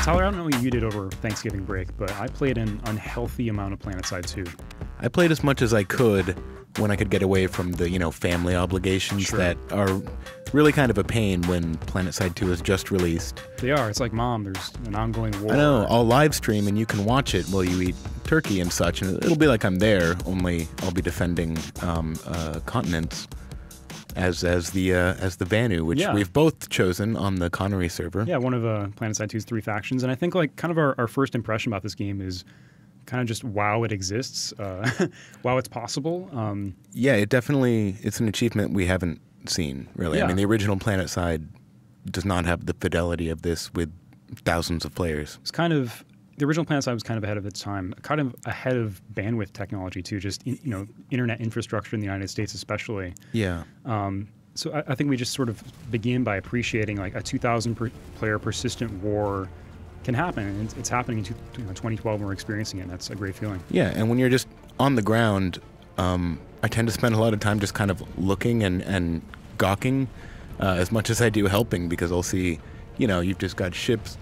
Tyler, I don't know what you did over Thanksgiving break, but I played an unhealthy amount of PlanetSide 2. I played as much as I could when I could get away from the, family obligations that are really kind of a pain when PlanetSide 2 is just released. They are. It's like, Mom, there's an ongoing war. I know. I'll live stream and you can watch it while you eat turkey and such, and it'll be like I'm there, only I'll be defending continents as the Vanu, which we've both chosen on the Connery server. Yeah, one of PlanetSide 2's 3 factions. And I think kind of our first impression about this game is kind of just wow, it exists, wow, it's possible. Yeah, it's an achievement we haven't seen, really. Yeah. I mean, the original PlanetSide does not have the fidelity of this with thousands of players. It's kind of, the original PlanetSide was kind of ahead of its time, kind of ahead of bandwidth technology too, just, internet infrastructure in the United States especially. Yeah. So I think we just sort of begin by appreciating like a 2,000 player persistent war can happen, and it's happening in 2012 when we're experiencing it, and that's a great feeling. Yeah, and when you're just on the ground, I tend to spend a lot of time just kind of looking and gawking as much as I do helping, because I'll see, you've just got ships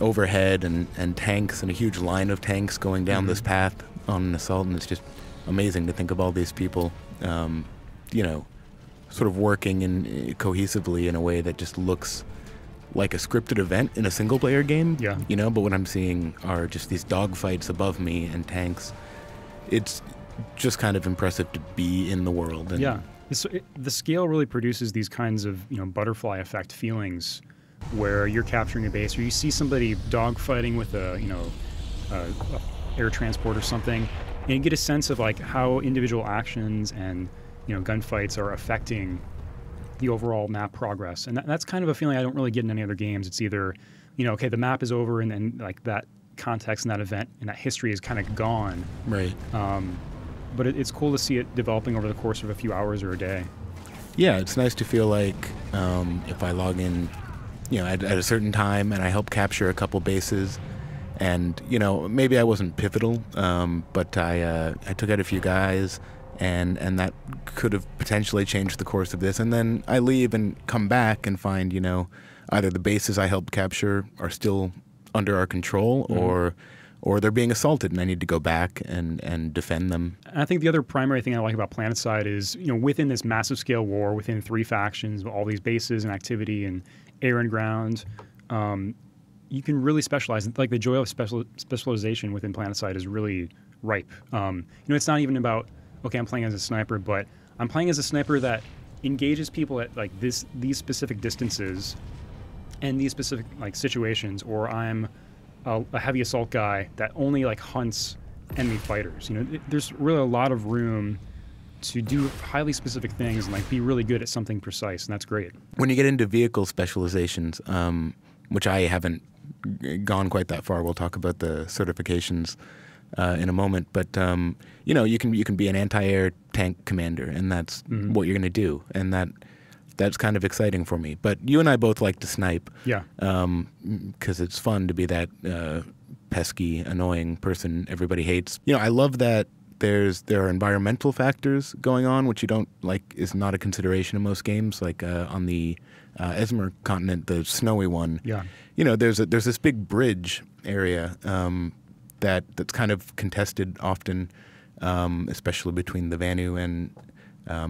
overhead and tanks and a huge line of tanks going down this path on an assault, and it's just amazing to think of all these people, sort of working cohesively in a way that just looks like a scripted event in a single-player game. Yeah. But what I'm seeing are just these dogfights above me and tanks. It's just kind of impressive to be in the world. And yeah. The scale really produces these kinds of, butterfly effect feelings where you're capturing a base, or you see somebody dogfighting with a air transport or something, and you get a sense of like how individual actions and, gunfights are affecting the overall map progress. And that's kind of a feeling I don't really get in any other games. It's either, okay, the map is over, and then like that context and that event and that history is kind of gone. Right. But it's cool to see it developing over the course of a few hours or a day. Yeah, it's nice to feel like if I log in, at a certain time and I help capture a couple bases, and maybe I wasn't pivotal, but I took out a few guys, and that could have potentially changed the course of this. And then I leave and come back and find, either the bases I helped capture are still under our control, or they're being assaulted, and I need to go back and defend them. And I think the other primary thing I like about PlanetSide is, within this massive scale war, within 3 factions, all these bases and activity and air and ground, you can really specialize. Like the joy of specialization within PlanetSide is really ripe. It's not even about, okay, I'm playing as a sniper, but I'm playing as a sniper that engages people at like these specific distances and these specific like situations, or I'm a heavy assault guy that only like hunts enemy fighters. There's really a lot of room to do highly specific things and like be really good at something precise, and that's great. When you get into vehicle specializations, which I haven't gone quite that far, we'll talk about the certifications in a moment, but you can be an anti-air tank commander, and that's what you're going to do, and that's kind of exciting for me. But you and I both like to snipe, because it's fun to be that pesky, annoying person everybody hates. I love that there are environmental factors going on, which you don't like, is not a consideration in most games. Like on the Esmer continent, the snowy one, there's this big bridge area that's kind of contested often, especially between the Vanu and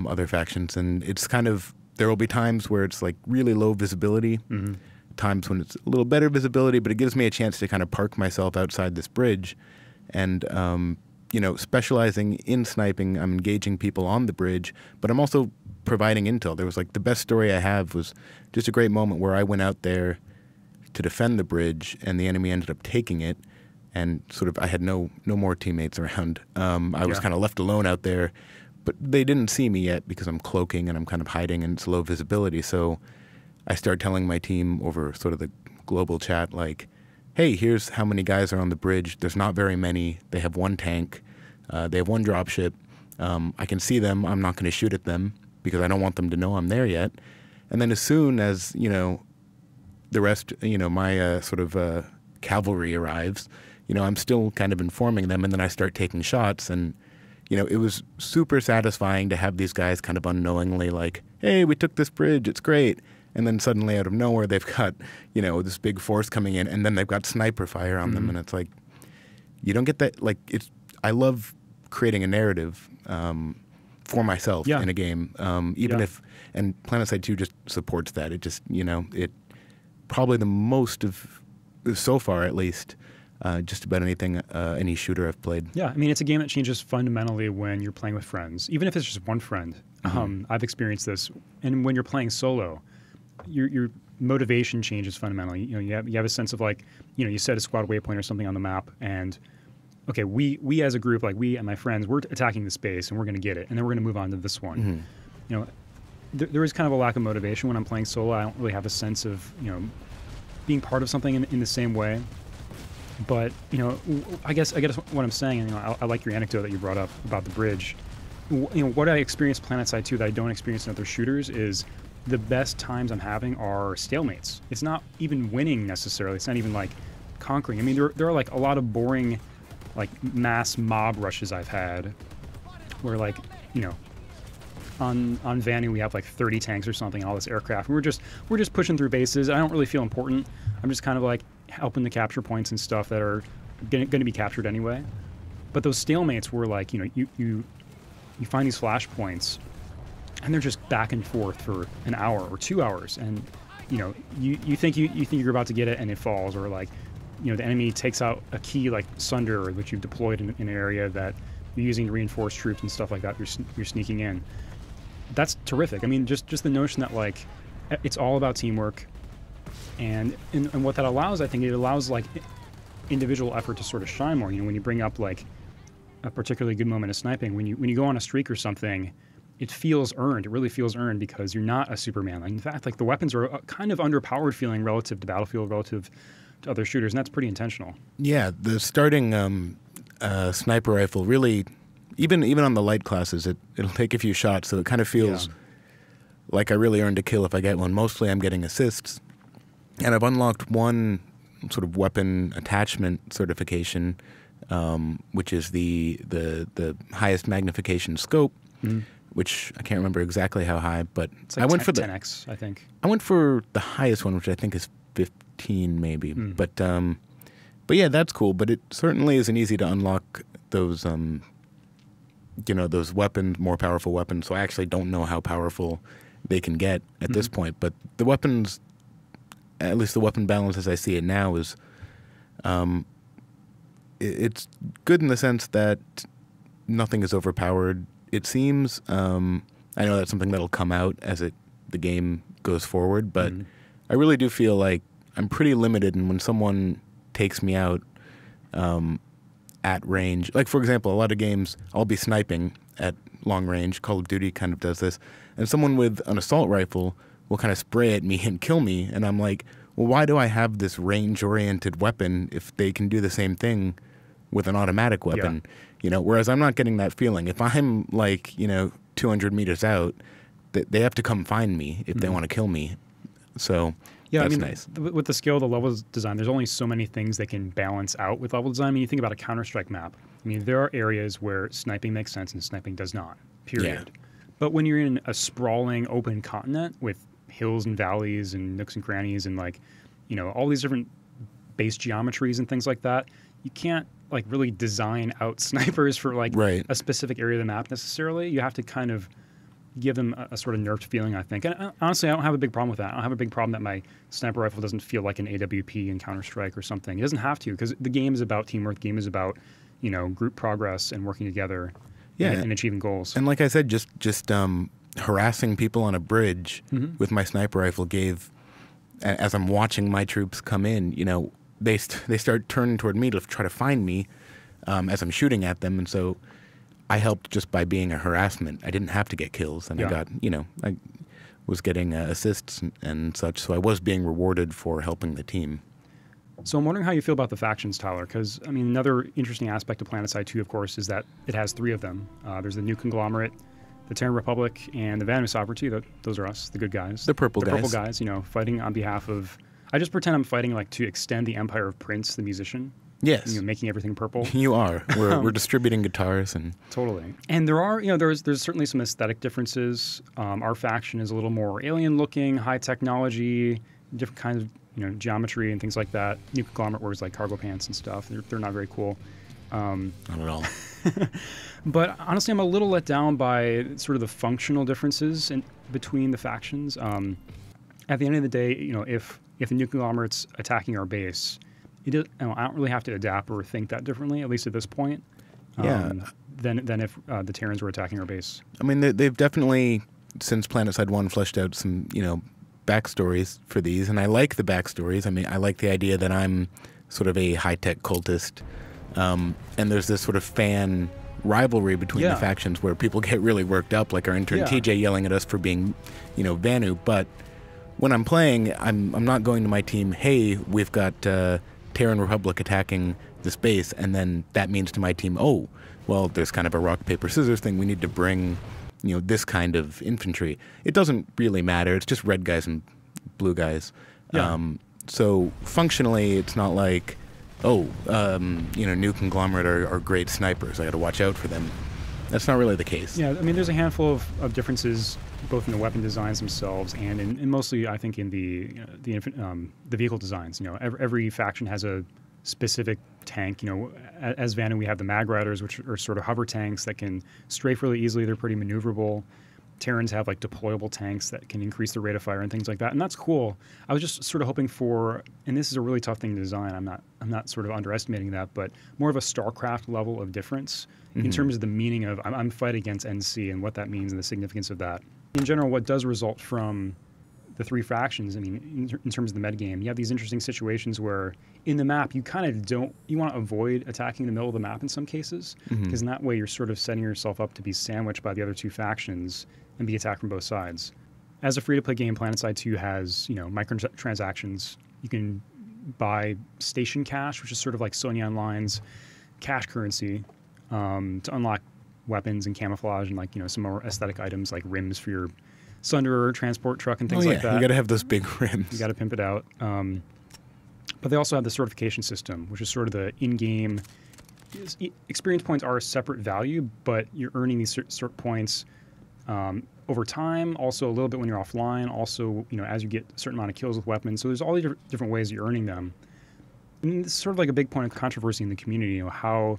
other factions, and it's kind of, there will be times where it's like really low visibility, times when it's a little better visibility, but it gives me a chance to kind of park myself outside this bridge. And, specializing in sniping, I'm engaging people on the bridge, but I'm also providing intel. There was like the best story I have was just a great moment where I went out there to defend the bridge, and the enemy ended up taking it, and sort of I had no more teammates around. I was kind of left alone out there. But they didn't see me yet because I'm cloaking and I'm kind of hiding and it's low visibility. So I started telling my team over sort of the global chat, like, hey, here's how many guys are on the bridge. There's not very many. They have 1 tank. They have 1 dropship. I can see them. I'm not going to shoot at them because I don't want them to know I'm there yet. And then as soon as, the rest, my sort of cavalry arrives, I'm still kind of informing them, and then I start taking shots, and it was super satisfying to have these guys kind of unknowingly like, hey, we took this bridge, it's great. and then suddenly out of nowhere they've got, you know, this big force coming in, and then they've got sniper fire on them, and it's like, you don't get that. Like, I love creating a narrative for myself in a game, even if, and PlanetSide 2 just supports that. It just, you know, it probably the most of, so far at least, just about anything, any shooter I've played. Yeah, I mean, it's a game that changes fundamentally when you're playing with friends, even if it's just one friend. I've experienced this, and when you're playing solo, your motivation changes fundamentally. You know, you have a sense of, like, you know, you set a squad waypoint or something on the map, and okay, we as a group, like we and my friends, we're attacking the space and we're going to get it, and then we're going to move on to this one. You know, there is kind of a lack of motivation when I'm playing solo. I don't really have a sense of, you know, being part of something in the same way. But, you know, I guess what I'm saying, and, you know, I like your anecdote that you brought up about the bridge. You know, what I experienced PlanetSide 2 that I don't experience in other shooters is the best times I'm having are stalemates. It's not even winning necessarily. It's not even like conquering. I mean, there are like a lot of boring, like, mass mob rushes I've had where, like, you know, on Vanu we have like 30 tanks or something, all this aircraft, and we're just pushing through bases. I don't really feel important. I'm just kind of like helping to capture points and stuff that are going to be captured anyway. But those stalemates were like, you know, you find these flash points and they're just back and forth for an hour or 2 hours, and, you know, you think you're about to get it and it falls, or, like, you know, the enemy takes out a key like Sunder, which you've deployed in an area that you're using to reinforce troops and stuff like that. You're sneaking in. That's terrific. I mean, just the notion that, like, it's all about teamwork, and what that allows, I think it allows, like, individual effort to sort of shine more. You know, when you bring up, like, a particularly good moment of sniping, when you go on a streak or something, it feels earned. It really feels earned because you're not a Superman. Like, in fact, like, the weapons are kind of underpowered feeling relative to Battlefield, relative to other shooters, and that's pretty intentional. Yeah, the starting sniper rifle really, even on the light classes, it'll take a few shots, so it kind of feels like I really earned a kill if I get one. Mostly I'm getting assists, and I've unlocked one sort of weapon attachment certification, which is the highest magnification scope, which I can't remember exactly how high, but it's like I went for the 10x, I think. I went for the highest one, which I think is 15 maybe, but yeah, that's cool. But it certainly isn't easy to unlock those you know, those weapons, more powerful weapons. So I actually don't know how powerful they can get at this point. But the weapons, at least the weapon balance as I see it now, is it's good in the sense that nothing is overpowered, it seems. I know that's something that'll come out as the game goes forward, but I really do feel like I'm pretty limited, and when someone takes me out at range, like, for example, a lot of games I'll be sniping at long range. Call of Duty kind of does this, and someone with an assault rifle will kind of spray at me and kill me, and I'm like, well, why do I have this range-oriented weapon if they can do the same thing with an automatic weapon? You know, whereas I'm not getting that feeling. If I'm, like, you know, 200 meters out, they have to come find me if they want to kill me. So that's, I mean, nice. With the scale of the level design, there's only so many things that can balance out with level design. I mean, you think about a Counter-Strike map. I mean, there are areas where sniping makes sense and sniping does not, period. But when you're in a sprawling open continent with hills and valleys and nooks and crannies and, like, you know, all these different base geometries and things like that, you can't, like, really design out snipers for, like, a specific area of the map necessarily. You have to kind of give them a sort of nerfed feeling, I think. And honestly, I don't have a big problem with that. I don't have a big problem that my sniper rifle doesn't feel like an AWP in Counter-Strike or something. It doesn't have to, because the game is about teamwork. The game is about, you know, group progress and working together and achieving goals. And like I said, just harassing people on a bridge with my sniper rifle gave, as I'm watching my troops come in, you know, they start turning toward me to try to find me as I'm shooting at them, and so I helped just by being a harassment. I didn't have to get kills, and I got, you know, I was getting assists and such, so I was being rewarded for helping the team. So I'm wondering how you feel about the factions, Tyler, because, I mean, another interesting aspect of PlanetSide 2, of course, is that it has 3 of them. There's the New Conglomerate, the Terran Republic, and the Vanu Sovereignty. Those are us, the good guys. The purple guys. The purple guys, you know, fighting on behalf of... I just pretend I'm fighting, like, to extend the empire of Prince, the musician. Yes. Making everything purple. You are. We're distributing guitars and totally. And there are, there's certainly some aesthetic differences. Our faction is a little more alien looking, high technology, different kinds of geometry and things like that. New Conglomerate wears like cargo pants and stuff. They're not very cool. Not at all. But honestly, I'm a little let down by sort of the functional differences between the factions. At the end of the day, if the New Conglomerate's attacking our base, I don't really have to adapt or think that differently, at least at this point. Than if the Terrans were attacking our base. I mean, they've definitely, since PlanetSide 1, fleshed out some, backstories for these, and I like the backstories. I mean, I like the idea that I'm sort of a high-tech cultist, and there's this sort of fan rivalry between the factions where people get really worked up, like our intern TJ yelling at us for being, Vanu. But when I'm playing, I'm not going to my team, hey, we've got Terran Republic attacking this base, and then that means to my team, oh, well, there's kind of a rock, paper, scissors thing. We need to bring, this kind of infantry. It doesn't really matter. It's just red guys and blue guys. Yeah. So functionally, it's not like, New Conglomerate are great snipers. I got to watch out for them. That's not really the case. Yeah, I mean, there's a handful of differences, both in the weapon designs themselves and mostly, I think, in the vehicle designs. Every faction has a specific tank. As Vanu, we have the Mag Riders, which are sort of hover tanks that can strafe really easily. They're pretty maneuverable. Terrans have like deployable tanks that can increase the rate of fire and things like that, and that's cool. I was just sort of hoping for, and this is a really tough thing to design. I'm not sort of underestimating that, but more of a StarCraft level of difference in terms of the meaning of I'm fighting against NC and what that means and the significance of that. In general, what does result from the three factions, I mean, in terms of the metagame, you have these interesting situations where in the map, you kind of you want to avoid attacking the middle of the map in some cases, because in that way you're sort of setting yourself up to be sandwiched by the other two factions and be attacked from both sides. As a free-to-play game, PlanetSide 2 has, microtransactions. You can buy station cash, which is sort of like Sony Online's cash currency, to unlock weapons and camouflage and some more aesthetic items like rims for your Sunderer transport truck and things like that. You got to have those big rims. You got to pimp it out. But they also have the certification system, which is sort of the in-game experience points are a separate value, but you're earning these cert points over time. Also, a little bit when you're offline. Also, as you get a certain amount of kills with weapons. So there's all these different ways that you're earning them. And it's sort of like a big point of controversy in the community. How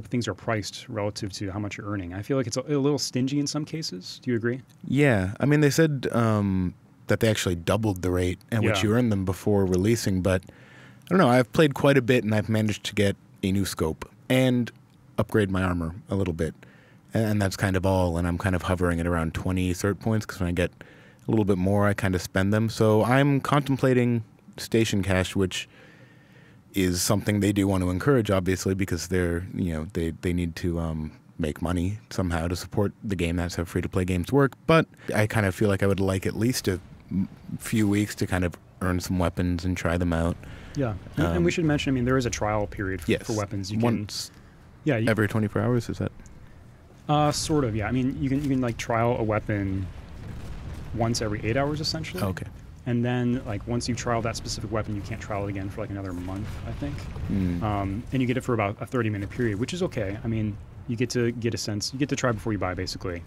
things are priced relative to how much you're earning. I feel like it's a little stingy in some cases. Do you agree? Yeah. I mean, they said that they actually doubled the rate at which you earn them before releasing, but I don't know. I've played quite a bit, and I've managed to get a new scope and upgrade my armor a little bit. And that's kind of all, and I'm kind of hovering at around 20 cert points, because when I get a little bit more, I kind of spend them. So I'm contemplating station cash, which is something they do want to encourage, obviously, because they're, they need to make money somehow to support the game. That's how free-to-play games work. But I kind of feel like I would like at least a few weeks to kind of earn some weapons and try them out. Yeah, and we should mention, I mean, there is a trial period for weapons. You Once can, every 24 hours, is that? Sort of, yeah. I mean, you can like trial a weapon once every 8 hours, essentially. Okay. And then, once you've trialed that specific weapon, you can't trial it again for another month, I think. And you get it for about a 30-minute period, which is okay. I mean, you get to get a sense. You get to try before you buy, basically.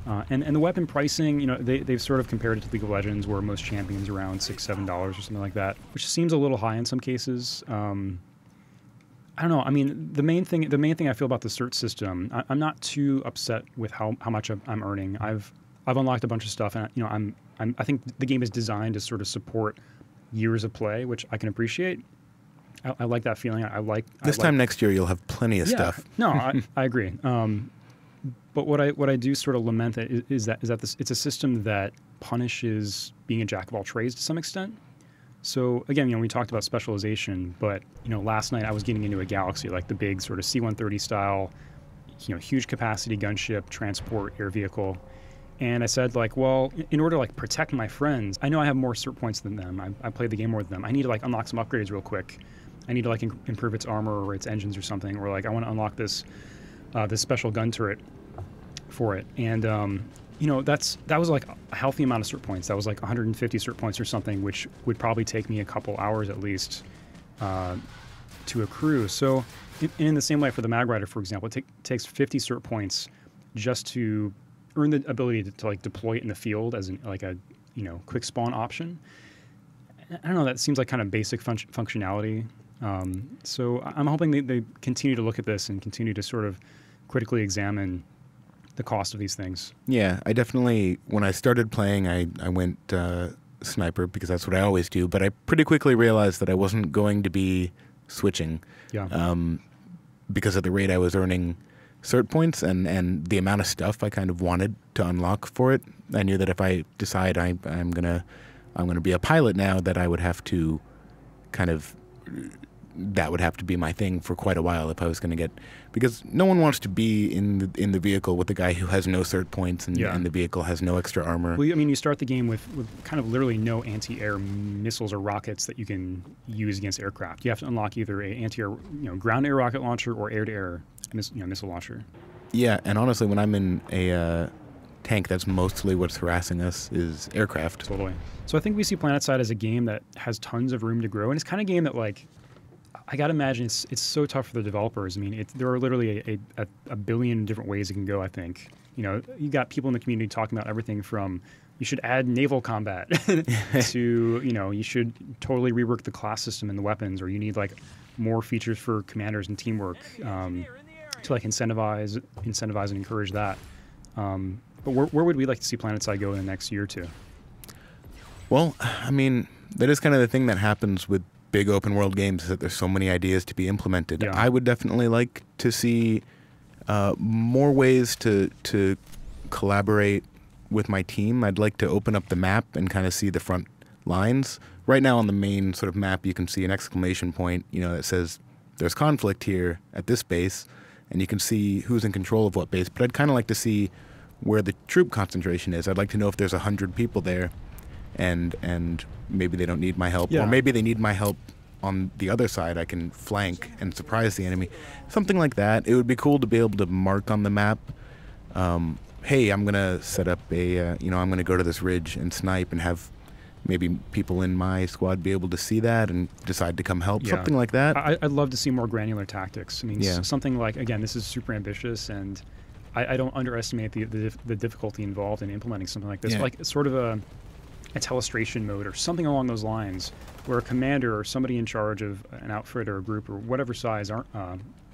And the weapon pricing, they've sort of compared it to League of Legends, where most champions are around $6, $7 or something like that, which seems a little high in some cases. I don't know. I mean, the main thing I feel about the cert system, I'm not too upset with how much I'm earning. I've unlocked a bunch of stuff, and I think the game is designed to sort of support years of play, which I can appreciate. I like that feeling. This time next year, you'll have plenty of stuff. No, I agree. But what I do sort of lament is that it's a system that punishes being a jack of all trades to some extent. So again, we talked about specialization, but last night I was getting into a Galaxy, like the big sort of C-130 style, huge capacity gunship, transport, air vehicle. And I said, well, in order to protect my friends, I know I have more cert points than them. I played the game more than them. I need to unlock some upgrades real quick. I need to improve its armor or its engines or something. Or I want to unlock this special gun turret for it. And that was a healthy amount of cert points. That was 150 cert points or something, which would probably take me a couple hours at least to accrue. So in the same way for the Mag Rider, for example, it takes 50 cert points just to earn the ability to like deploy it in the field as like a quick spawn option. I don't know. That seems like kind of basic functionality. So I'm hoping they continue to look at this and continue to sort of critically examine the cost of these things. Yeah, I definitely, when I started playing, I went sniper because that's what I always do, but I pretty quickly realized that I wasn't going to be switching because of the rate I was earning cert points and the amount of stuff I kind of wanted to unlock for it. I knew that if I decide I'm gonna be a pilot now, that I would have to that would have to be my thing for quite a while if I was going to get, because no one wants to be in the vehicle with the guy who has no cert points and the vehicle has no extra armor. Well, I mean, you start the game with kind of literally no anti-air missiles or rockets that you can use against aircraft. You have to unlock either a anti-air, ground air rocket launcher or air-to-air missile launcher. Yeah, and honestly, when I'm in a tank, that's mostly what's harassing us is aircraft. Totally. So I think we see PlanetSide as a game that has tons of room to grow, and it's kind of a game that I got to imagine it's so tough for the developers. I mean, there are literally a billion different ways it can go, I think. You got people in the community talking about everything from you should add naval combat to, you should totally rework the class system and the weapons, or you need more features for commanders and teamwork to incentivize and encourage that. But where would we like to see PlanetSide go in the next year or two? Well, I mean, that is kind of the thing that happens with big open world games, is that there's so many ideas to be implemented. Yeah. I would definitely like to see more ways to collaborate with my team. I'd like to open up the map and kind of see the front lines. Right now on the main sort of map, you can see an exclamation point, that says there's conflict here at this base, and you can see who's in control of what base. But I'd kind of like to see where the troop concentration is. I'd like to know if there's 100 people there, and maybe they don't need my help, or maybe they need my help on the other side. I can flank and surprise the enemy, something like that. It would be cool to be able to mark on the map, hey, I'm gonna set up I'm gonna go to this ridge and snipe, and have maybe people in my squad be able to see that and decide to come help, something like that. I'd love to see more granular tactics. I mean, something like, again, this is super ambitious, and I don't underestimate the difficulty involved in implementing something like this, like sort of a telestration mode or something along those lines, where a commander or somebody in charge of an outfit or a group or whatever size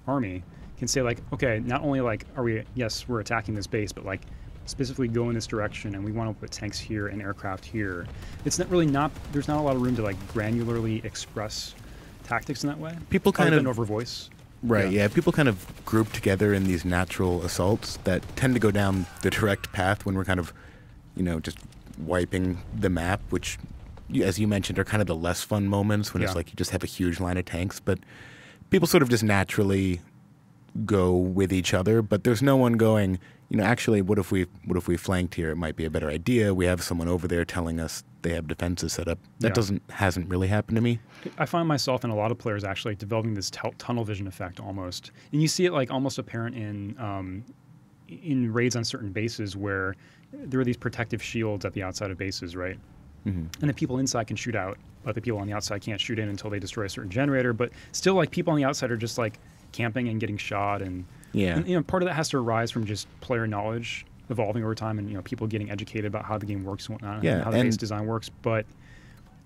army can say okay, not only we're attacking this base, but specifically go in this direction, and we want to put tanks here and aircraft here. It's not really there's not a lot of room to granularly express tactics in that way. People kind of over voice. Right, yeah. People kind of group together in these natural assaults that tend to go down the direct path when we're kind of, just wiping the map, which, as you mentioned, are kind of the less fun moments when it's you just have a huge line of tanks. But people sort of just naturally go with each other, but there's no one going, actually, what if we flanked here? It might be a better idea. We have someone over there telling us they have defenses set up. That hasn't really happened to me. I find myself and a lot of players actually developing this tunnel vision effect almost, and you see it almost apparent in raids on certain bases where there are these protective shields at the outside of bases, right? Mm-hmm. And the people inside can shoot out, but the people on the outside can't shoot in until they destroy a certain generator. But still, people on the outside are just camping and getting shot, and part of that has to arise from just player knowledge evolving over time, and people getting educated about how the game works and whatnot, and how the base design works. But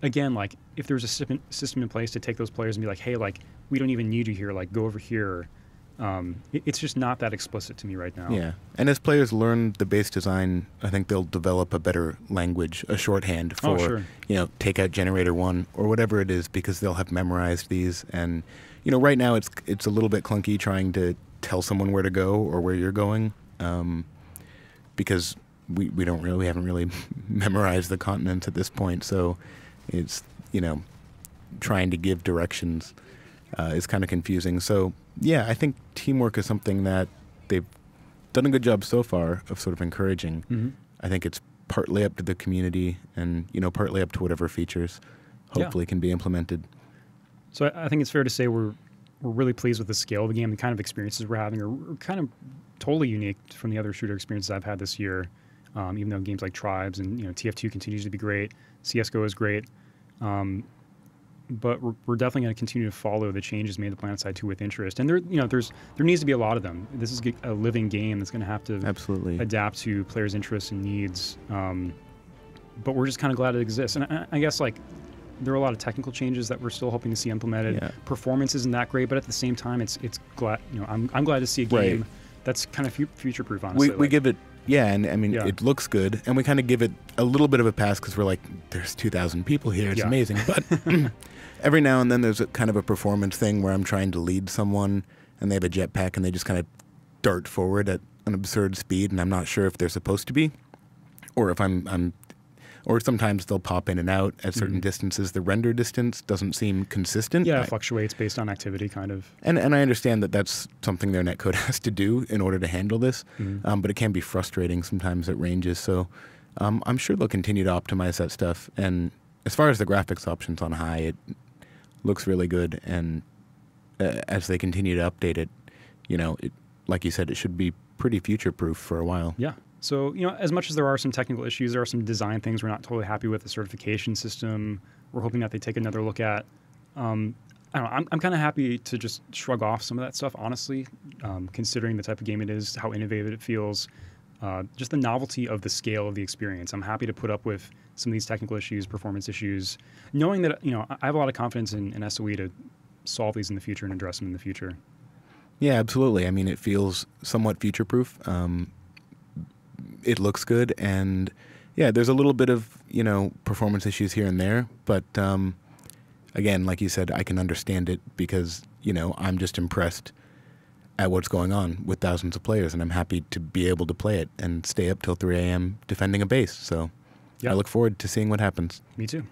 again, if there's a system in place to take those players and be hey, we don't even need you here, go over here. It's just not that explicit to me right now. Yeah, and as players learn the base design, I think they'll develop a better language, a shorthand for, take out generator 1 or whatever it is, because they'll have memorized these. And, right now it's a little bit clunky trying to tell someone where to go or where you're going, because we haven't really memorized the continents at this point. So it's, trying to give directions is kind of confusing. So, yeah, I think teamwork is something that they've done a good job so far of sort of encouraging. Mm-hmm. I think it's partly up to the community and, partly up to whatever features hopefully can be implemented. So I think it's fair to say we're really pleased with the scale of the game. The kind of experiences we're having are kind of totally unique from the other shooter experiences I've had this year, even though games like Tribes and TF2 continues to be great. CSGO is great. but we're definitely going to continue to follow the changes made to PlanetSide 2 with interest. And there needs to be a lot of them. This is a living game that's going to have to absolutely adapt to players' interests and needs. But we're just kind of glad it exists. And I guess like there are a lot of technical changes that we're still hoping to see implemented. Yeah. Performance isn't that great, but at the same time, it's glad I'm glad to see a game Right. that's kind of future proof. Honestly, we give it. Yeah, and I mean, Yeah. it looks good, and we kind of give it a little bit of a pass because we're like, there's 2,000 people here, it's Yeah. amazing. But every now and then there's a kind of a performance thing where I'm trying to lead someone, and they have a jetpack, and they just kind of dart forward at an absurd speed, and I'm not sure if they're supposed to be, or if or sometimes they'll pop in and out at certain distances. The render distance doesn't seem consistent. Yeah, it fluctuates based on activity, kind of. And I understand that that's something their netcode has to do in order to handle this, but it can be frustrating sometimes at ranges. So I'm sure they'll continue to optimize that stuff. And as far as the graphics options on high, it looks really good. And as they continue to update it, like you said, it should be pretty future-proof for a while. Yeah. So, as much as there are some technical issues, there are some design things we're not totally happy with. The certification system, we're hoping that they take another look at. I don't know. I'm kind of happy to just shrug off some of that stuff, honestly, considering the type of game it is, how innovative it feels, just the novelty of the scale of the experience. I'm happy to put up with some of these technical issues, performance issues, knowing that I have a lot of confidence in SOE to solve these in the future and address them in the future. Yeah, absolutely. I mean, it feels somewhat future-proof. It looks good, and yeah, there's a little bit of performance issues here and there, but again, like you said, I can understand it because I'm just impressed at what's going on with thousands of players, and I'm happy to be able to play it and stay up till 3 a.m. defending a base. So Yeah. I look forward to seeing what happens. Me too.